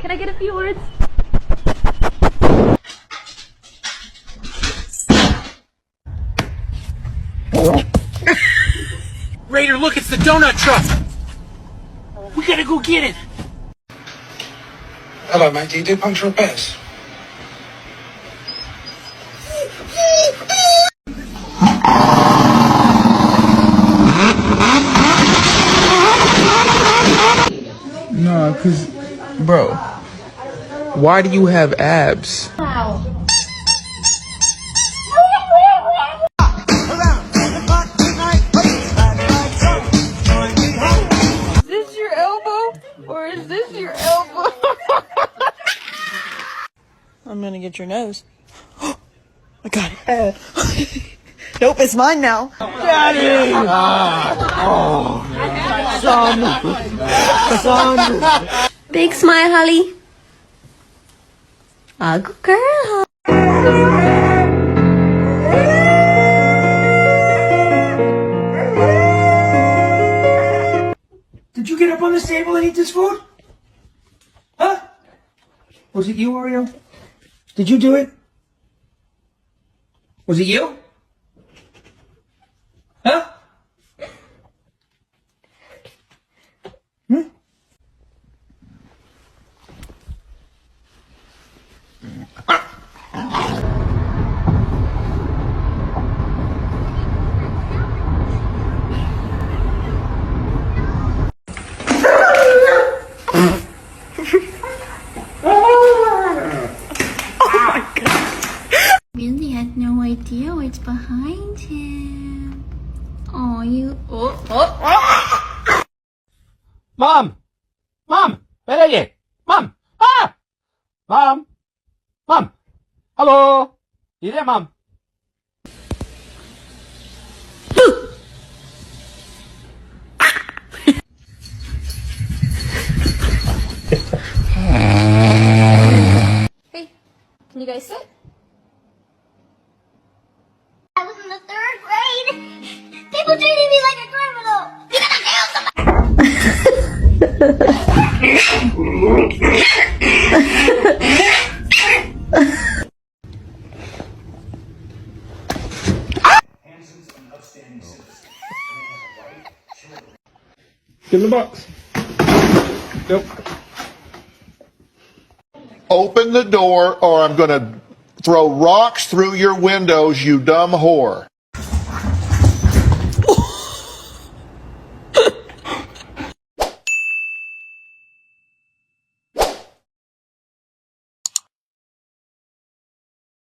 Can I get a few words? Raider, look, it's the donut truck. We gotta go get it. Hello, mate. Do you do puncture repairs? No, cause, bro, why do you have abs? Is this your elbow? Or is this your elbow? I'm gonna get your nose. I got it. Nope, it's mine now. Daddy! Son! Big smile, Holly. A good girl. Did you get up on this table and eat this food? Huh? Was it you, Oreo? Did you do it? Was it you? Huh? Really had no idea what's behind him. Oh, you. Mom! Mom! Where are you? Mom! Ah! Mom! Mom! Hello! You there, Mom? Hey, can you guys sit? I was in the 3rd grade. People treated me like a criminal. You gotta kill Give him the box. Yep. Open the door or I'm gonna throw rocks through your windows, you dumb whore.